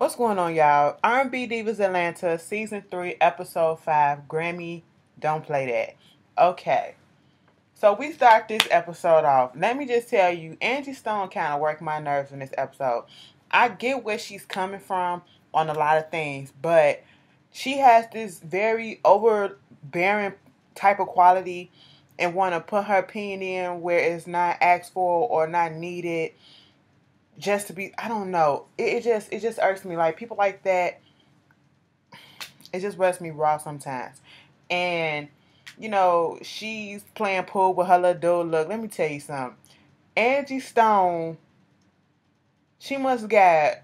What's going on, y'all? R&B Divas Atlanta, Season 3, Episode 5, Grammy, Don't Play That. Okay, so we start this episode off. Let me just tell you, Angie Stone kind of worked my nerves in this episode. I get where she's coming from on a lot of things, but she has this very overbearing type of quality and want to put her opinion in where it's not asked for or not needed just to be. I don't know. It just irks me. Like, people like that, it just rubs me raw sometimes. And she's playing pool with her little dude. Look, let me tell you something. Angie Stone, she must got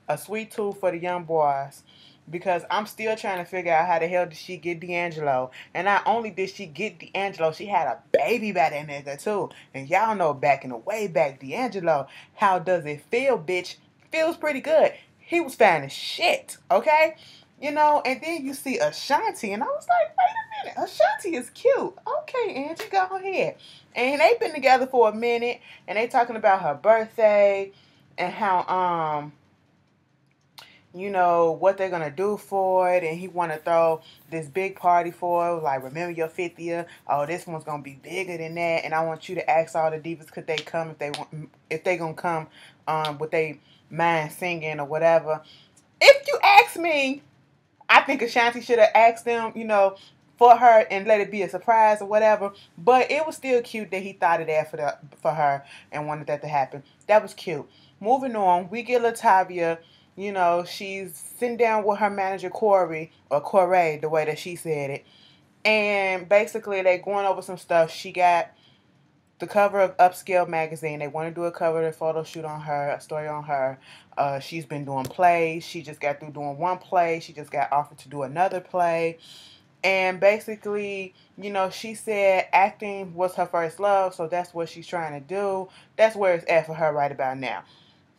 a sweet tooth for the young boys, because I'm still trying to figure out how the hell did she get D'Angelo. And not only did she get D'Angelo, she had a baby by that nigga too. And y'all know, back in the way back, D'Angelo, how does it feel, bitch? Feels pretty good. He was fine as shit, okay? And then you see Ashanti, and I was like, wait a minute, Ashanti is cute. Okay, Angie, go ahead. And they've been together for a minute, and they talking about her birthday and how what they're gonna do for it, and he want to throw this big party for it, like, remember your 50th. Oh, this one's gonna be bigger than that, and I want you to ask all the divas, could they come, if they gonna come, would they mind singing or whatever. If you ask me, I think Ashanti should have asked them, for her, and let it be a surprise or whatever. But it was still cute that he thought of that for her and wanted that to happen. That was cute. Moving on, we get Latavia. She's sitting down with her manager Corey, or Corey, the way that she said it. And basically they going over some stuff. She got the cover of Upscale magazine. They want to do a cover, a photo shoot on her, a story on her. She's been doing plays. She just got through doing one play. She just got offered to do another play. And basically, she said acting was her first love, so that's what she's trying to do. That's where it's at for her right about now.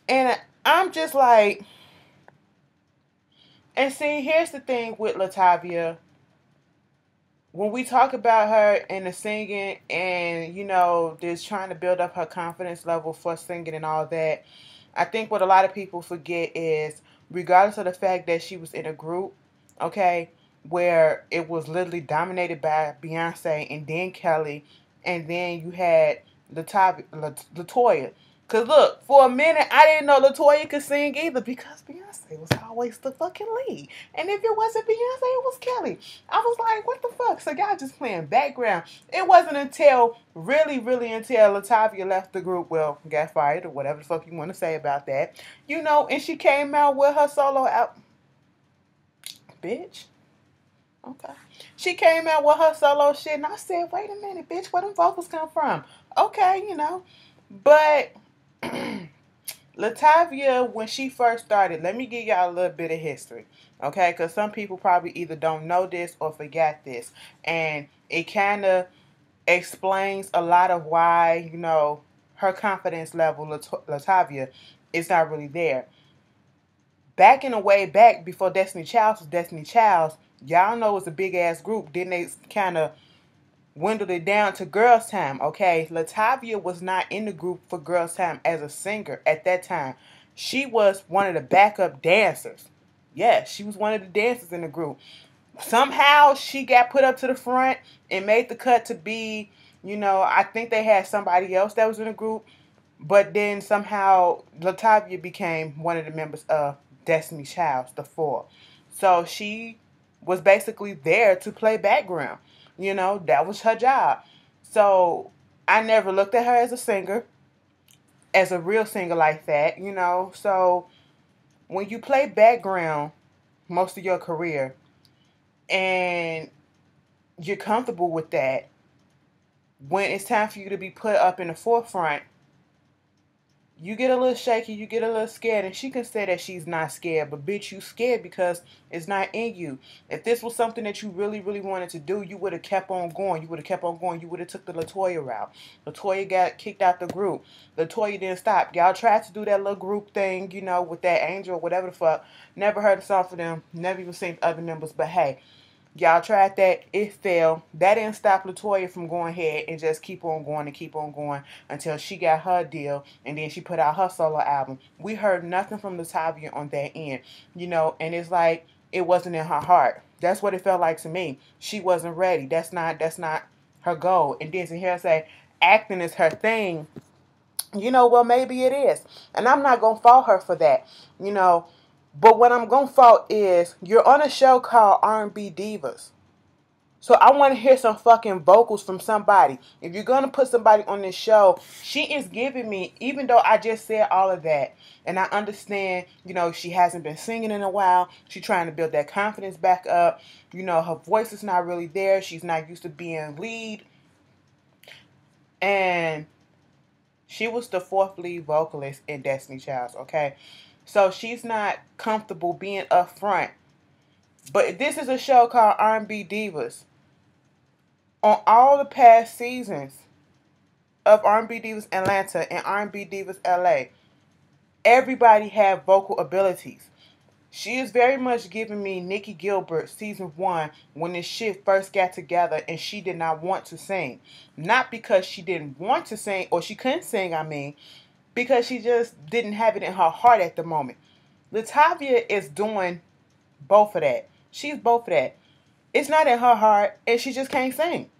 And I'm just like, and see, here's the thing with Latavia. When we talk about her and the singing, and just trying to build up her confidence level for singing and all that, I think what a lot of people forget is, regardless of the fact that she was in a group, okay, where it was literally dominated by Beyonce and then Kelly, and then you had Latoya. Cause look, for a minute I didn't know Latoya could sing either, because Beyonce was always the fucking lead. And if it wasn't Beyonce, it was Kelly. I was like, what the fuck? So y'all just playing background. It wasn't until really until Latavia left the group, well, got fired or whatever the fuck you want to say about that. And she came out with her solo out. Bitch. Okay. She came out with her solo shit, and I said, wait a minute, bitch, where them vocals come from? Okay, But Latavia, when she first started, let me give y'all a little bit of history, okay? Because some people probably either don't know this or forget this. And it kind of explains a lot of why, her confidence level, Latavia, is not really there. Back in the way back, before Destiny Child was Destiny Child, y'all know it was a big-ass group. Then they kind of dwindled it down to Girls Time, okay? Latavia was not in the group for Girls Time as a singer at that time. She was one of the backup dancers. Yes, she was one of the dancers in the group. Somehow she got put up to the front and made the cut to be, I think they had somebody else that was in the group. But then somehow Latavia became one of the members of Destiny Child, the four. So she was basically there to play background. That was her job. So I never looked at her as a singer, as a real singer like that, So when you play background most of your career and you're comfortable with that, when it's time for you to be put up in the forefront, you get a little shaky, you get a little scared, and she can say that she's not scared, but bitch, you scared because it's not in you. If this was something that you really wanted to do, you would have kept on going. You would have kept on going. You would have took the Latoya route. Latoya got kicked out the group. Latoya didn't stop. Y'all tried to do that little group thing, with that Angel or whatever the fuck. Never heard a song for them. Never even seen other members, but hey, Y'all tried that. It failed. That didn't stop Latoya from going ahead and just keep on going and keep on going until she got her deal. And then she put out her solo album. We heard nothing from Latavia on that end. And it's like it wasn't in her heart. That's what it felt like to me. She wasn't ready. That's not her goal. And then to hear her say acting is her thing, well, maybe it is. And I'm not going to fault her for that, But what I'm going to fault is you're on a show called R&B Divas. So I want to hear some fucking vocals from somebody. If you're going to put somebody on this show, she is giving me, even though I just said all of that, and I understand, she hasn't been singing in a while. She's trying to build that confidence back up. Her voice is not really there. She's not used to being lead. And she was the fourth lead vocalist in Destiny Child's, okay? So she's not comfortable being up front. But this is a show called R&B Divas. On all the past seasons of R&B Divas Atlanta and R&B Divas LA, everybody had vocal abilities. She is very much giving me Nikki Gilbert season 1 when this shit first got together and she did not want to sing. Not because she didn't want to sing or she couldn't sing, because she just didn't have it in her heart at the moment. Latavia is doing both of that. She's both of that. It's not in her heart and she just can't sing.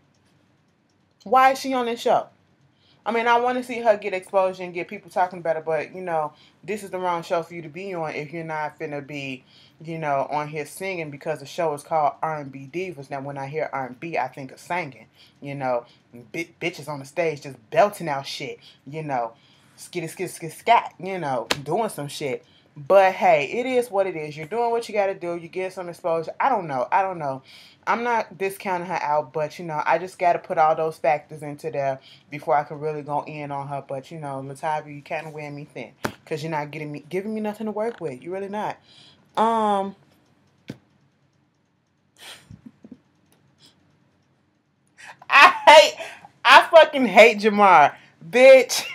Why is she on this show? I want to see her get exposure and get people talking about it, but, this is the wrong show for you to be on if you're not finna be, on here singing, because the show is called R&B Divas. Now, when I hear R&B, I think of singing, bitches on the stage just belting out shit, skitty, scat, doing some shit. But, hey, it is what it is. You're doing what you got to do. You get some exposure. I don't know. I'm not discounting her out, but, I just got to put all those factors into there before I can really go in on her. But, Latavia, you kind of wearing me thin because you're not giving me nothing to work with. You're really not. I fucking hate Jamar. Bitch.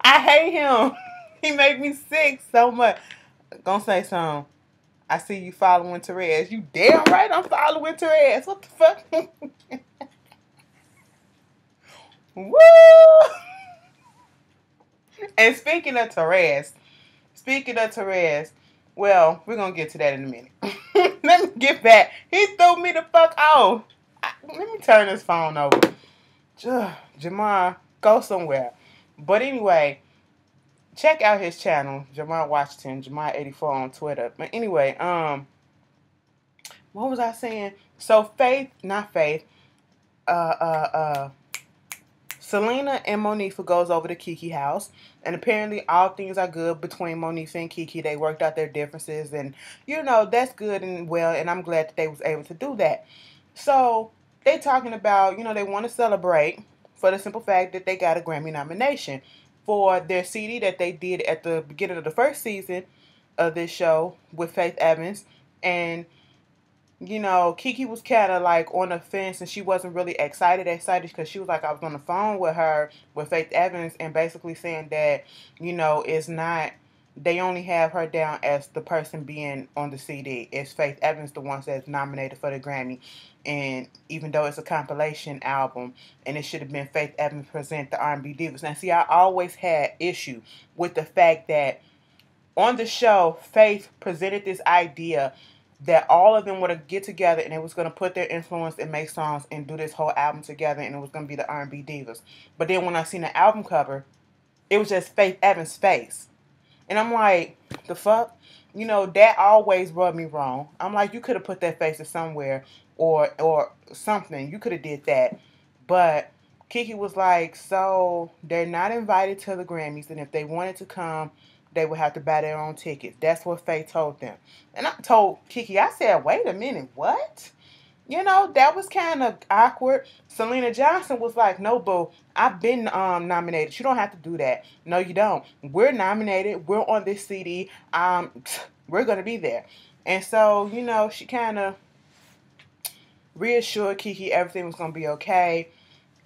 I hate him. He made me sick so much. Gonna say something. I see you following Therese. You damn right I'm following Therese. What the fuck? Woo! And speaking of Therese, well, we're gonna get to that in a minute. Let me get back. He threw me the fuck off. Let me turn this phone over. Jamar, go somewhere. But anyway, check out his channel, Jamar Washington, Jamar84 on Twitter. But anyway, what was I saying? So Selena and Monifa goes over to Kiki house, and apparently all things are good between Monifa and Kiki. They worked out their differences, and that's good and well, and I'm glad that they was able to do that. So they talking about, they want to celebrate for the simple fact that they got a Grammy nomination for their CD that they did at the beginning of the first season of this show with Faith Evans. And Kiki was kind of like on the fence, and she wasn't really excited because she was like, I was on the phone with her, with Faith Evans, and basically saying that, it's not, they only have her down as the person being on the CD. It's Faith Evans, the one that's nominated for the Grammy. And even though it's a compilation album, and it should have been Faith Evans present the R&B Divas. Now, see, I always had issue with the fact that on the show, Faith presented this idea that all of them were to get together and it was going to put their influence and make songs and do this whole album together, and it was going to be the R&B Divas. But then when I seen the album cover, it was just Faith Evans' face. And I'm like, the fuck? That always rubbed me wrong. I'm like, you could have put that face somewhere or something. You could have did that. But Kiki was like, so they're not invited to the Grammys, and if they wanted to come, they would have to buy their own tickets. That's what Faith told them. And I told Kiki, I said, wait a minute, what? That was kind of awkward. Selena Johnson was like, no, boo, I've been nominated. You don't have to do that. No, you don't. We're nominated. We're on this CD. We're going to be there. And so, she kind of reassured Kiki everything was going to be okay.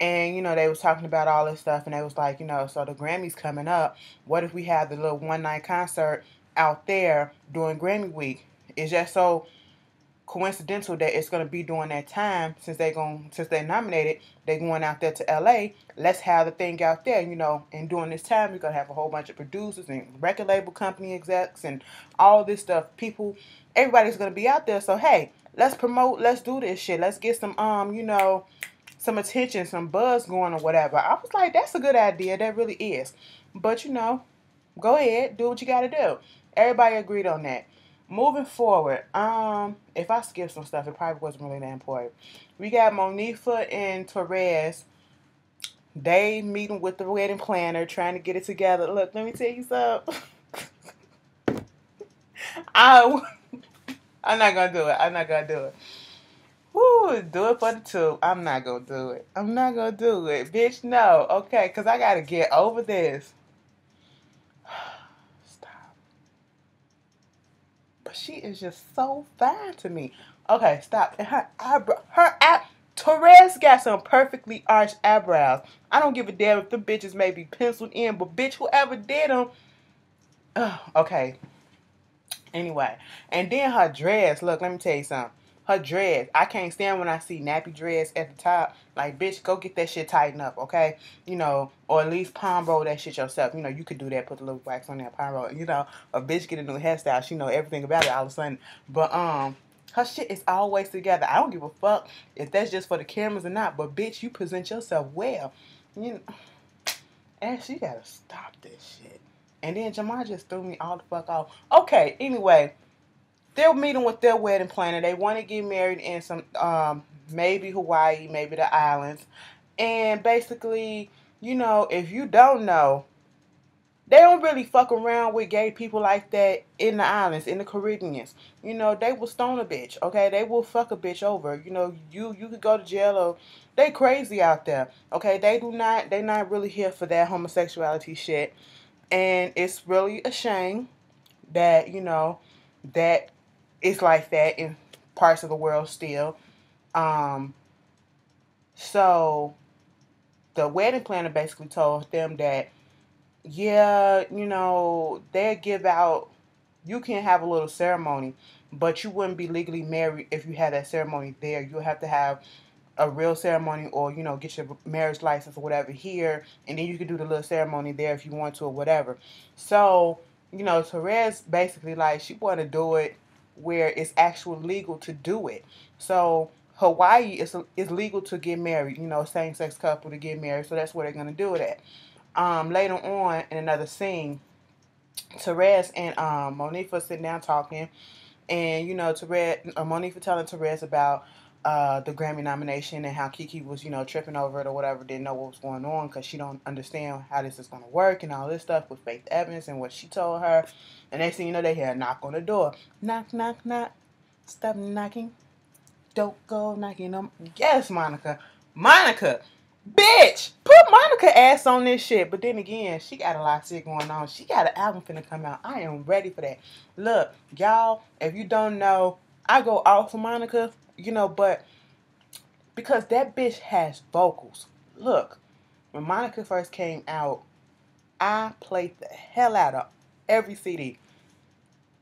And, they was talking about all this stuff, and they was like, so the Grammys coming up. What if we have the little one-night concert out there during Grammy week? It's just so coincidental that it's gonna be during that time since they're nominated, they going out there to LA. Let's have the thing out there, and during this time we're gonna have a whole bunch of producers and record label company execs and all this stuff. People, everybody's gonna be out there. So hey, let's promote, let's do this shit. Let's get some some attention, some buzz going or whatever. I was like, that's a good idea. That really is. But go ahead, do what you gotta do. Everybody agreed on that. Moving forward, if I skip some stuff, it probably wasn't really that important. We got Monifa and Torres. They meeting with the wedding planner, trying to get it together. Look, let me tell you something. I'm not gonna do it. I'm not gonna do it. Woo, do it for the two. I'm not gonna do it. I'm not gonna do it, bitch. No, okay, because I gotta get over this. Stop. But she is just so fine to me. Okay, stop. And Torres got some perfectly arched eyebrows. I don't give a damn if the bitches may be penciled in, but bitch, whoever did them. Okay. Anyway, and then her dress. Look, let me tell you something. Her dress. I can't stand when I see nappy dress at the top. Like, bitch, go get that shit tightened up, okay? Or at least palm roll that shit yourself. You could do that. Put a little wax on that palm roll. A bitch get a new hairstyle. She know everything about it all of a sudden. But her shit is always together. I don't give a fuck if that's just for the cameras or not. But bitch, you present yourself well. And she gotta stop this shit. And then Jamar just threw me all the fuck off. Okay, anyway, they're meeting with their wedding planner. They want to get married in some, maybe Hawaii, maybe the islands. And basically, if you don't know, they don't really fuck around with gay people like that in the islands, in the Caribbeans. They will stone a bitch, okay? They will fuck a bitch over. You could go to jail or they crazy out there, okay? They not really here for that homosexuality shit. And it's really a shame that, that it's like that in parts of the world still. So the wedding planner basically told them that, yeah, they'll give out, you can have a little ceremony, but you wouldn't be legally married if you had that ceremony there. You'll have to have a real ceremony or, get your marriage license or whatever here, and then you can do the little ceremony there if you want to or whatever. So, Therese basically, like, she want to do it where it's actually legal to do it. So, Hawaii is legal to get married, same-sex couple to get married, so that's where they're going to do it at. Later on, in another scene, Therese and Monifa sitting down talking, and Monifa telling Therese about the Grammy nomination and how Kiki was, tripping over it or whatever, didn't know what was going on because she don't understand how this is going to work and all this stuff with Faith Evans and what she told her. And next thing you know, they hear a knock on the door. Knock, knock, knock. Stop knocking. Don't go knocking on. Yes, Monica. Monica. Bitch, put Monica ass on this shit. But then again, she got a lot of shit going on. She got an album finna come out. I am ready for that. Look, y'all, if you don't know, I go off for Monica, but because that bitch has vocals. Look, when Monica first came out, I played the hell out of every CD.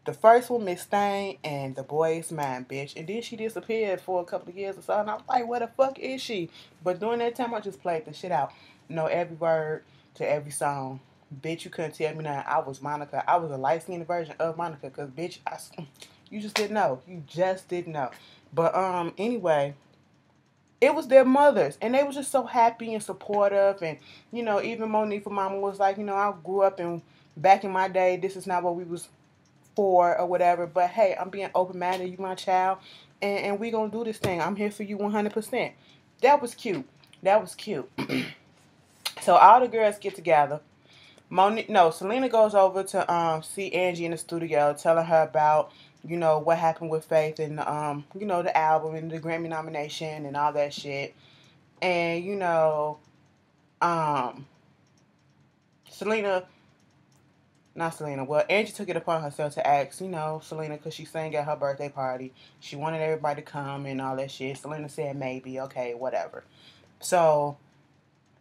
The first one, Miss Thing, and The Boy Is Mine, bitch. And then she disappeared for a couple of years or so, and I was like, where the fuck is she? But during that time, I just played the shit out. Every word to every song. Bitch, you couldn't tell me nothing. I was Monica. I was a light-skinned version of Monica, because, bitch, you just didn't know. You just didn't know. But, anyway, it was their mothers, and they was just so happy and supportive, and, even Monifa mama was like, I grew up and back in my day, this is not what we was for or whatever, but hey, I'm being open-minded, you my child, and we gonna do this thing. I'm here for you 100%. That was cute. That was cute. So all the girls get together. Selena goes over to see Angie in the studio, telling her about, what happened with Faith and, the album and the Grammy nomination and all that shit. And, Angie took it upon herself to ask, Selena, because she sang at her birthday party. She wanted everybody to come and all that shit. Selena said maybe, okay, whatever. So,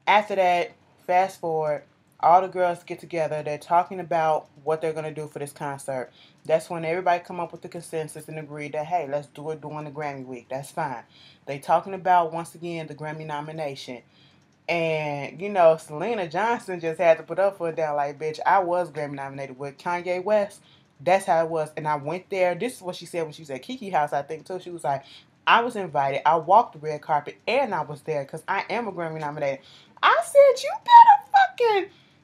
after that, fast forward, All the girls get together. They're talking about what they're going to do for this concert. That's when everybody come up with the consensus and agree that, hey, let's do it during the Grammy week. That's fine. They talking about, once again, the Grammy nomination. And, you know, Selena Johnson just had to put up for it down like, bitch, I was Grammy nominated with Kanye West. That's how it was. And I went there. This is what she said when she was at Kiki House, I think, too. She was like, I was invited. I walked the red carpet and I was there because I am a Grammy nominated. I said,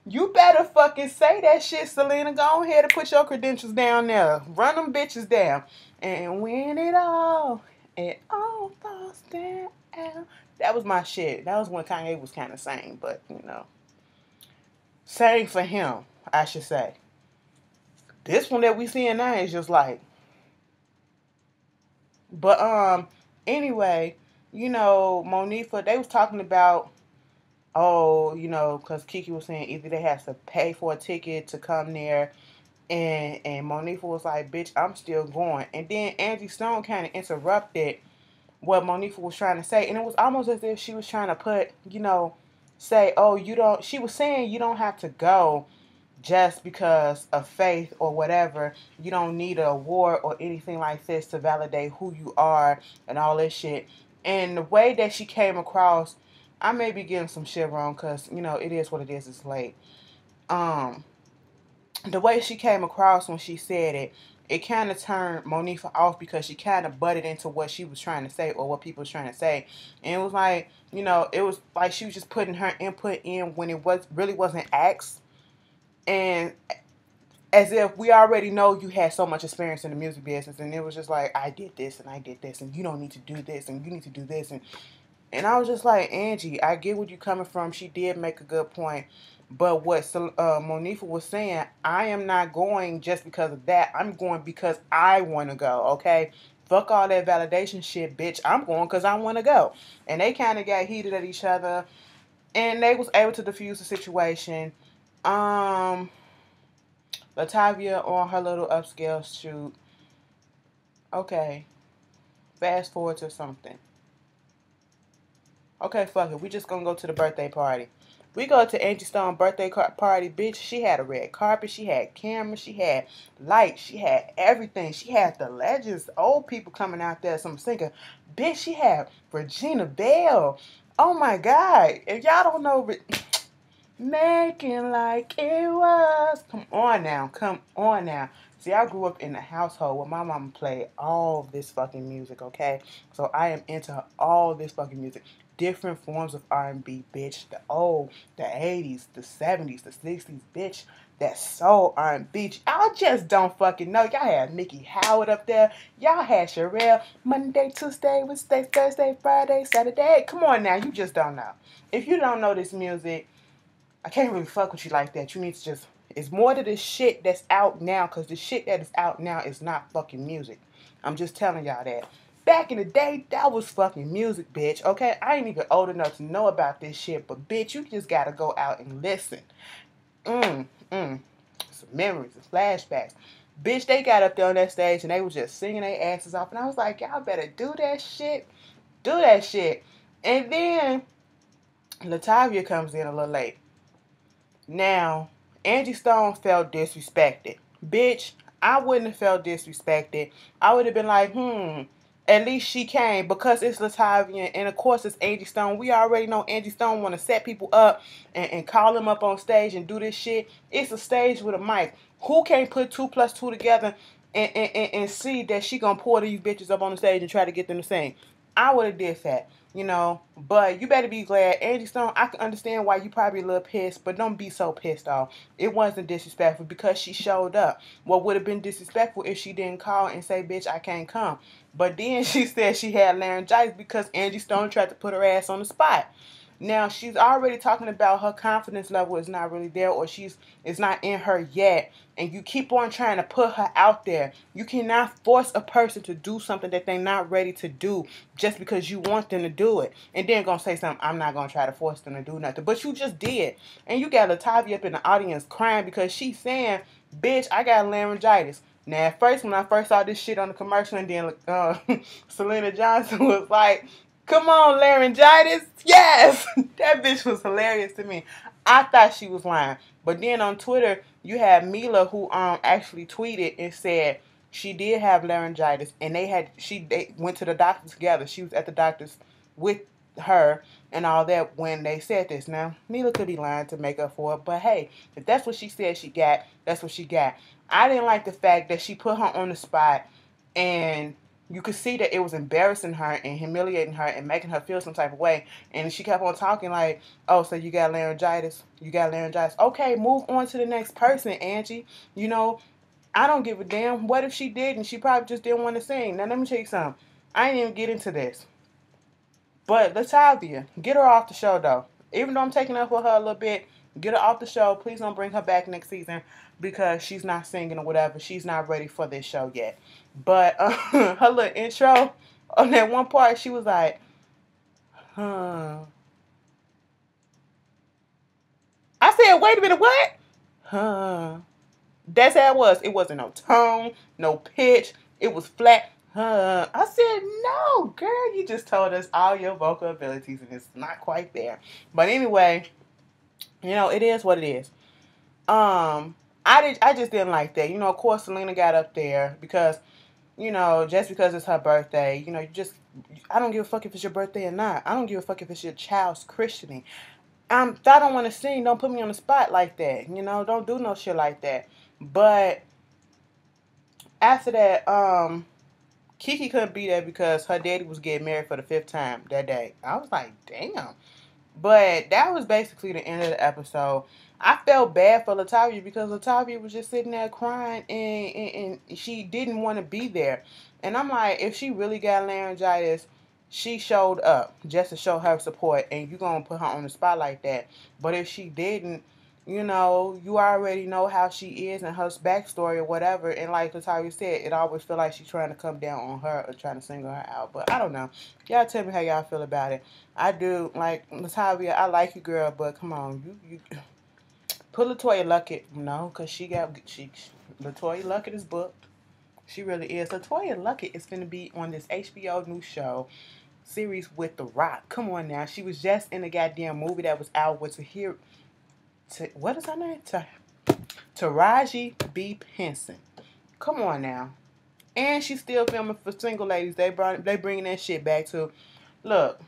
you better fucking say that shit, Selena. Go ahead and put your credentials down there. Run them bitches down. And when it all falls down. That was my shit. That was when Kanye was kind of saying, but, you know, sang for him, I should say. This one that we seeing now is just like, but, anyway, you know, Monifa, they was talking about, oh, you know, because Kiki was saying either they have to pay for a ticket to come there, and Monifa was like, bitch, I'm still going. And then Angie Stone kind of interrupted what Monifa was trying to say, and it was almost as if she was trying to put, you know, say, oh, you don't, she was saying you don't have to go just because of faith or whatever. You don't need an award or anything like this to validate who you are and all this shit. And the way that she came across, I may be getting some shit wrong because, you know, it is what it is. It's late. The way she came across when she said it, it kind of turned Monifa off because she kind of butted into what she was trying to say or what people was trying to say. And it was like, you know, it was like she was just putting her input in when it was really wasn't asked. And as if we already know you had so much experience in the music business, and it was just like, I did this and I did this and you don't need to do this and you need to do this. And I was just like, Angie, I get where you're coming from. She did make a good point. But what Monifa was saying, I am not going just because of that. I'm going because I want to go, okay? Fuck all that validation shit, bitch. I'm going because I want to go. And they kind of got heated at each other. And they was able to diffuse the situation. Latavia on her little upscale shoot. Okay. Fast forward to something. Okay, fuck it. We just gonna go to the birthday party. We go to Angie Stone birthday party, bitch. She had a red carpet. She had cameras. She had lights. She had everything. She had the legends, old people coming out there, some singer. Bitch, she had Regina Bell. Oh my God. If y'all don't know, making like it was. Come on now. Come on now. See, I grew up in a household where my mama played all this fucking music, okay? So I am into all this fucking music. Different forms of R&B, bitch. The old, the 80s, the 70s, the 60s, bitch. That soul R&B. Y'all just don't fucking know. Y'all had Mickey Howard up there. Y'all had Sherelle. Monday, Tuesday, Wednesday, Thursday, Friday, Saturday. Come on now. You just don't know. If you don't know this music, I can't really fuck with you like that. You need to just... It's more to the shit that's out now, because the shit that is out now is not fucking music. I'm just telling y'all that. Back in the day, that was fucking music, bitch, okay? I ain't even old enough to know about this shit, but bitch, you just gotta go out and listen. Some memories and flashbacks. Bitch, they got up there on that stage and they was just singing their asses off, and I was like, y'all better do that shit. Do that shit. And then Latavia comes in a little late. Now, Angie Stone felt disrespected. Bitch, I wouldn't have felt disrespected. I would have been like, at least she came because it's Latavia and of course it's Angie Stone. We already know Angie Stone want to set people up and call them up on stage and do this shit. It's a stage with a mic. Who can't put 2 plus 2 together and see that she gonna pour these bitches up on the stage and try to get them to sing? I would have did that. You know, but you better be glad. Angie Stone, I can understand why you probably a little pissed, but don't be so pissed off. It wasn't disrespectful because she showed up. What would have been disrespectful if she didn't call and say, bitch, I can't come. But then she said she had laryngitis because Angie Stone tried to put her ass on the spot. Now, she's already talking about her confidence level is not really there, or it's not in her yet. And you keep on trying to put her out there. You cannot force a person to do something that they're not ready to do just because you want them to do it. And then gonna say something, I'm not gonna try to force them to do nothing. But you just did. And you got Latavia up in the audience crying because she's saying, bitch, I got laryngitis. Now, at first, when I first saw this shit on the commercial, and then Selena Johnson was like, come on, laryngitis. Yes. That bitch was hilarious to me. I thought she was lying. But then on Twitter, you had Mila who actually tweeted and said she did have laryngitis, and they went to the doctor together. She was at the doctor's with her and all that when they said this. Now, Mila could be lying to make up for it, but hey, if that's what she said she got, that's what she got. I didn't like the fact that she put her on the spot, and you could see that it was embarrassing her and humiliating her and making her feel some type of way. And she kept on talking like, oh, so you got laryngitis? You got laryngitis. Okay, move on to the next person, Angie. You know, I don't give a damn. What if she did and she probably just didn't want to sing? Now, let me tell you something. I ain't even get into this. But Latavia, get her off the show, though. Even though I'm taking up for her a little bit, get her off the show. Please don't bring her back next season because she's not singing or whatever. She's not ready for this show yet. But her little intro on that one part, she was like, huh. I said, wait a minute, what? Huh. That's how it was. It wasn't no tone, no pitch. It was flat. Huh. I said, no, girl, you just told us all your vocal abilities and it's not quite there. But anyway, you know, it is what it is. I just didn't like that. You know, of course Selena got up there because, you know, just because it's her birthday, you know, I don't give a fuck if it's your birthday or not. I don't give a fuck if it's your child's christening. If I don't want to sing, don't put me on the spot like that. You know, don't do no shit like that. But after that, Kiki couldn't be there because her daddy was getting married for the 5th time that day. I was like, damn. But that was basically the end of the episode. I felt bad for Latavia because Latavia was just sitting there crying and she didn't want to be there. And I'm like, if she really got laryngitis, she showed up just to show her support and you're going to put her on the spot like that. But if she didn't, you know, you already know how she is and her backstory or whatever. And like Latavia said, it always feel like she's trying to come down on her or trying to single her out. But I don't know. Y'all tell me how y'all feel about it. I do. Like, Latavia, I like you, girl, but come on. You put Latoya Luckett, no, because Latoya Luckett is booked. She really is. Latoya Luckett is going to be on this HBO new show series with The Rock. Come on now. She was just in a goddamn movie that was out with what is her name? Taraji B. Henson. Come on now. And she's still filming for single ladies. They bringing that shit back to. Look,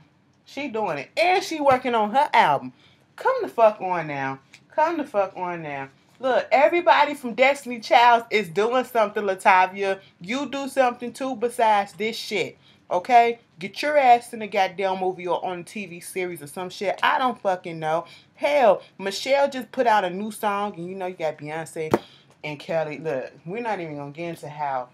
she doing it. And she working on her album. Come the fuck on now. Come the fuck on now. Look, everybody from Destiny Child is doing something, Latavia. You do something too besides this shit. Okay? Get your ass in a goddamn movie or on a TV series or some shit. I don't fucking know. Hell, Michelle just put out a new song and you know you got Beyonce and Kelly. Look, we're not even going to get into how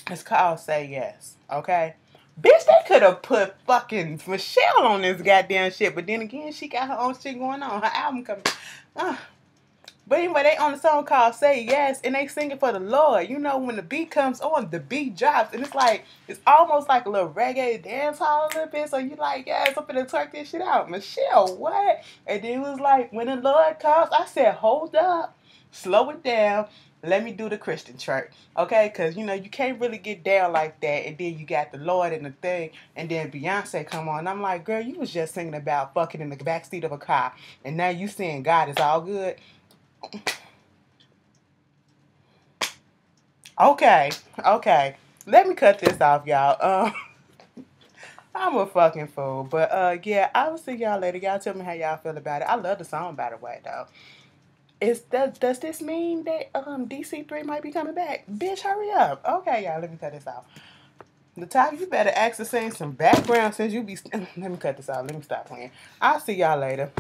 it's called Say Yes. Okay? Bitch, they could have put fucking Michelle on this goddamn shit. But then again, she got her own shit going on. Her album coming. But anyway, they on a song called Say Yes. And they singing for the Lord. You know, when the beat comes on, the beat drops. And it's almost like a little reggae dance hall a little bit. So you like, yes, I'm finna twerk this shit out. Michelle, what? And then it was like, when the Lord calls, I said, hold up. Slow it down. Let me do the Christian church, okay? Because, you know, you can't really get down like that. And then you got the Lord and the thing. And then Beyonce come on. I'm like, girl, you was just singing about fucking in the backseat of a car. And now you saying God is all good. Okay. Let me cut this off, y'all. I'm a fucking fool. But, yeah, I will see y'all later. Y'all tell me how y'all feel about it. I love the song, by the way, though. Does this mean that DC3 might be coming back? Bitch, hurry up. Okay, y'all, let me cut this off. Latavia, you better ask to sing some background since you be... Let me cut this off. Let me stop playing. I'll see y'all later.